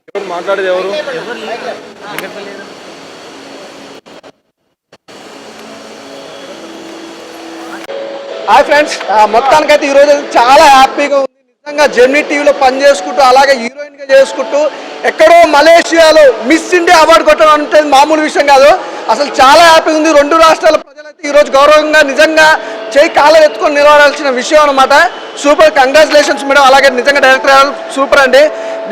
ఎవరు మాట్లాడేది ఎవరు? హాయ్ ఫ్రెండ్స్, మొత్తానికైతే ఈరోజు చాలా హ్యాపీగా ఉంది. నిజంగా జెమినీ టీవీలో పని చేసుకుంటూ అలాగే హీరోయిన్గా చేసుకుంటూ ఎక్కడో మలేషియాలో మిస్ ఇండియా అవార్డు కొట్టడం అంటే మామూలు విషయం కాదు. అసలు చాలా హ్యాపీగా ఉంది. రెండు రాష్ట్రాల ప్రజలైతే ఈరోజు గౌరవంగా నిజంగా చేయి కాళ్ళ ఎత్తుకొని నిలబడాల్సిన విషయం అనమాట. Super, congratulations madam. అలాగే నిజంగా డైరెక్టర్ సూపర్ అండి.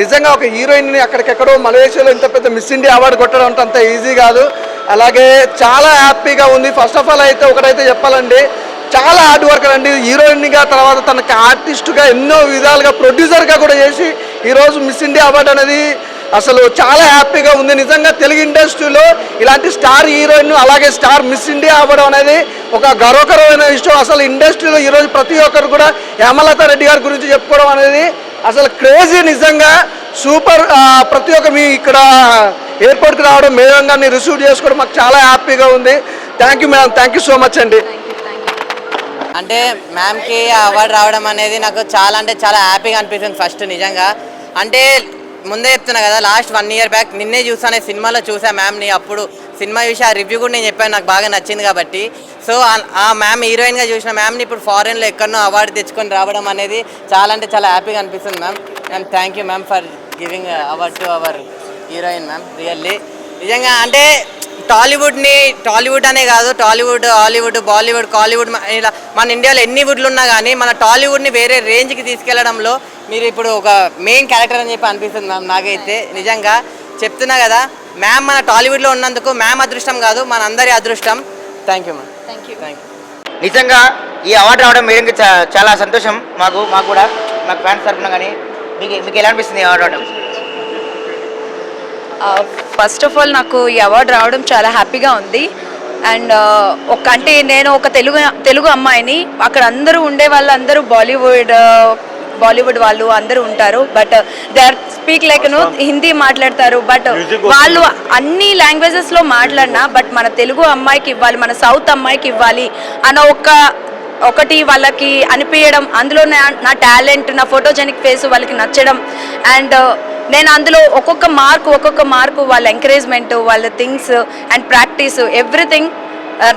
నిజంగా ఒక హీరోయిన్ని అక్కడికెక్కడో మలేషియాలో ఇంత పెద్ద మిస్ ఇండియా అవార్డు కొట్టడం అంటే అంత ఈజీ కాదు. అలాగే చాలా హ్యాపీగా ఉంది. ఫస్ట్ ఆఫ్ ఆల్ అయితే ఒకటైతే చెప్పాలండి, చాలా హార్డ్ వర్కర్ అండి. హీరోయిన్గా తర్వాత తనకు ఆర్టిస్ట్గా ఎన్నో విధాలుగా ప్రొడ్యూసర్గా కూడా చేసి ఈరోజు మిస్ ఇండియా అవార్డు అనేది అసలు చాలా హ్యాపీగా ఉంది. నిజంగా తెలుగు ఇండస్ట్రీలో ఇలాంటి స్టార్ హీరోయిన్ అలాగే స్టార్ మిస్ ఇండియా అవ్వడం అనేది ఒక గర్వకరమైన విషయం. అసలు ఇండస్ట్రీలో ఈరోజు ప్రతి ఒక్కరు కూడా హేమలత రెడ్డి గారి గురించి చెప్పుకోవడం అనేది అసలు క్రేజీ. నిజంగా సూపర్. ప్రతి ఒక్క మీ ఇక్కడ ఎయిర్పోర్ట్కి రావడం, మేడం గారిని రిసీవ్ చేసుకోవడం మాకు చాలా హ్యాపీగా ఉంది. Thank you madam, thank you so much అండి. అంటే మ్యామ్కి అవార్డు రావడం అనేది నాకు చాలా అంటే చాలా హ్యాపీగా అనిపిస్తుంది. ఫస్ట్ నిజంగా అంటే ముందే చెప్తున్నా కదా, లాస్ట్ 1 year బ్యాక్ నిన్నే చూసాను, సినిమాలో చూసా మ్యామ్ని. అప్పుడు సినిమా చూసి ఆ రివ్యూ కూడా నేను చెప్పాను, నాకు బాగా నచ్చింది కాబట్టి. సో ఆ మ్యామ్ హీరోయిన్గా చూసిన మ్యామ్ని ఇప్పుడు ఫారెన్లో ఎక్కడనో అవార్డు తెచ్చుకొని రావడం అనేది చాలా అంటే చాలా హ్యాపీగా అనిపిస్తుంది ma'am. And thank you ma'am for giving award to our heroine ma'am. Really నిజంగా అంటే టాలీవుడ్ అనే కాదు, టాలీవుడ్, హాలీవుడ్, బాలీవుడ్, కాలీవుడ్, ఇలా మన ఇండియాలో ఎన్ని వుడ్లు ఉన్నా కానీ మన టాలీవుడ్ని వేరే రేంజ్కి తీసుకెళ్లడంలో మీరు ఇప్పుడు ఒక మెయిన్ క్యారెక్టర్ అని చెప్పి అనిపిస్తుంది మ్యామ్. నాకైతే నిజంగా చెప్తున్నా కదా, మ్యామ్ మన టాలీవుడ్లో ఉన్నందుకు మ్యామ్ అదృష్టం కాదు, మన అందరి అదృష్టం. Thank you ma'am. Thank you. నిజంగా ఈ అవార్డు రావడం మేడంకి చాలా సంతోషం. మాకు కూడా మాకు ఫ్యాన్స్ తరఫున. కానీ మీకు ఎలా అనిపిస్తుంది ఈ అవార్డు రావడం? ఫస్ట్ ఆఫ్ ఆల్ నాకు ఈ అవార్డు రావడం చాలా హ్యాపీగా ఉంది. అండ్ అంటే నేను ఒక తెలుగు అమ్మాయిని, అక్కడ అందరూ ఉండే వాళ్ళందరూ బాలీవుడ్ వాళ్ళు అందరూ ఉంటారు. But they or speak like Hindi మాట్లాడతారు. బట్ వాళ్ళు అన్ని లాంగ్వేజెస్లో మాట్లాడినా బట్ మన తెలుగు అమ్మాయికి ఇవ్వాలి, మన సౌత్ అమ్మాయికి ఇవ్వాలి అన్న ఒకటి వాళ్ళకి అనిపించడం, అందులో నా టాలెంట్, నా ఫోటోజెనిక్ ఫేస్ వాళ్ళకి నచ్చడం. అండ్ నేను అందులో ఒక్కొక్క మార్కు వాళ్ళ ఎంకరేజ్మెంట్, వాళ్ళ థింగ్స్ అండ్ ప్రాక్టీస్ ఎవ్రీథింగ్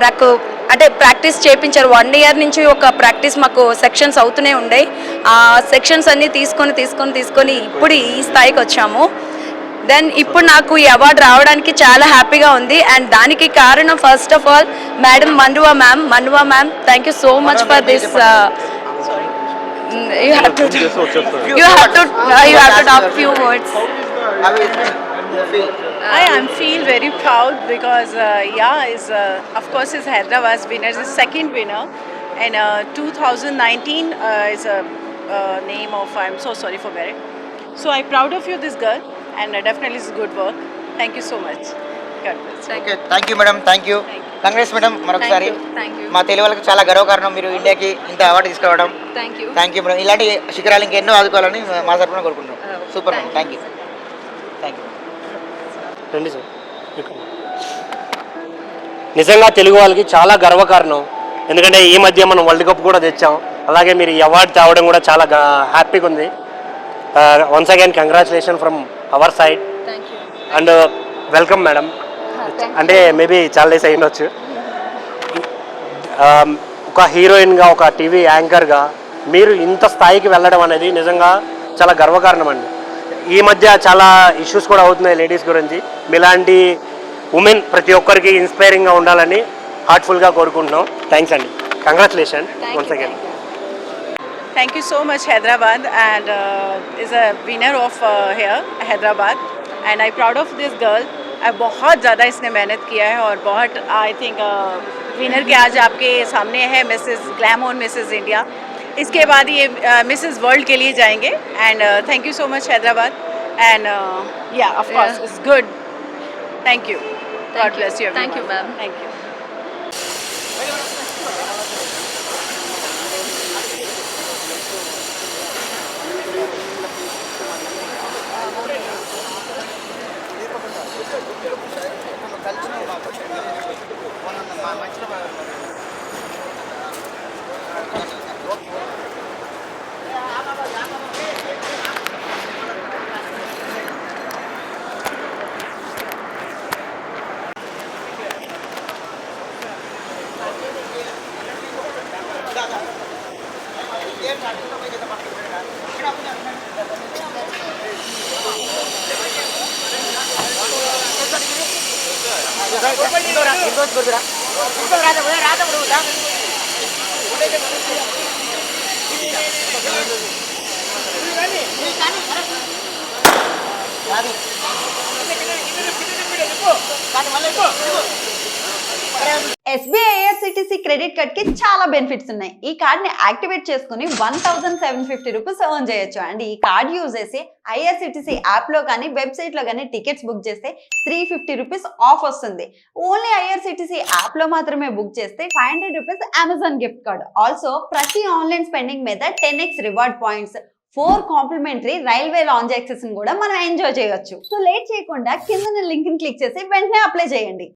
నాకు అంటే ప్రాక్టీస్ చేయించారు. 1 year నుంచి ఒక ప్రాక్టీస్ మాకు సెక్షన్స్ అవుతూనే ఉండేవి. ఆ సెక్షన్స్ అన్నీ తీసుకొని ఇప్పుడు ఈ స్థాయికి వచ్చాము. దెన్ ఇప్పుడు నాకు ఈ అవార్డు రావడానికి చాలా హ్యాపీగా ఉంది. అండ్ దానికి కారణం ఫస్ట్ ఆఫ్ ఆల్ మేడం మన్నువా ma'am. Thank you so much for this. You have to talk few words. I feel very proud because of course is Hyderabad's winner, is second winner, and 2019 is a name of, I'm so sorry for Barrett. So I'm proud of you, this girl, and definitely it's good work. Thank you so much. God bless. Okay, thank you madam, thank you. Congress madam. మరొకసారి మా తెలుగు వాళ్ళకి చాలా గర్వకారణం మీరు ఇండియాకి ఇంత award తీసుకురావడం. Thank you madam. ఇలాంటి శిఖరాలు ఇంకెన్నో ఆదుకోవాలని మా తరఫున కోరుకుంటున్నాం. Super madam, thank you. రండి సార్. నిజంగా తెలుగు వాళ్ళకి చాలా గర్వకారణం. ఎందుకంటే ఈ మధ్య మనం వరల్డ్ కప్ కూడా తెచ్చాం. అలాగే మీరు ఈ అవార్డు తేవడం కూడా చాలా హ్యాపీగా ఉంది. Once again congratulation from our side and welcome madam. అంటే మేబీ చాలా డేస్ అయ్యిండొచ్చు. ఒక హీరోయిన్గా, ఒక టీవీ యాంకర్గా మీరు ఇంత స్థాయికి వెళ్ళడం అనేది నిజంగా చాలా గర్వకారణం అండి. ఈ మధ్య చాలా ఇష్యూస్ కూడా అవుతున్నాయి లేడీస్ గురించి. మీలాంటి ఉమెన్ ప్రతి ఒక్కరికి ఇన్స్పైరింగ్గా ఉండాలని హార్ట్ఫుల్గా కోరుకుంటున్నాం. థ్యాంక్స్ అండి. Congratulation once again. Thank you so much Hyderabad, and is a winner of here Hyderabad, and I'm proud of this girl. बहुत ज़्यादा इसने मेहनत किया है और बहुत आई थिंक विनर के आज आपके सामने है मिसेस ग्लैमर, मिसेस इंडिया. इसके बाद ये मिसेस वर्ल्ड के लिए जाएंगे. And thank you so much Hyderabad. And yeah of course it's good. Thank you. God bless you. Thank you ma'am. Thank you. SBI IRCTC credit card కి చాలా benefits ఉన్నాయి. ఈ కార్డ్ ని యాక్టివేట్ చేసుకుని 1750 రూపీస్ ఎర్న్ చేయొచ్చు. అండ్ ఈ card use చేసి IRCTC app లో కానీ వెబ్సైట్ లో కానీ టికెట్స్ బుక్ చేస్తే 350 రూపీస్ ఆఫ్ వస్తుంది. ఓన్లీ IRCTC యాప్ లో మాత్రమే బుక్ చేస్తే 500 rupees Amazon gift card. Also ప్రతి ఆన్లైన్ స్పెండింగ్ మీద 10x reward points, 4 complimentary railway lounge access కూడా మనం ఎంజాయ్ చేయొచ్చు. సో లేట్ చేయకుండా కింద లింక్ ని క్లిక్ చేసి వెంటనే అప్లై చేయండి.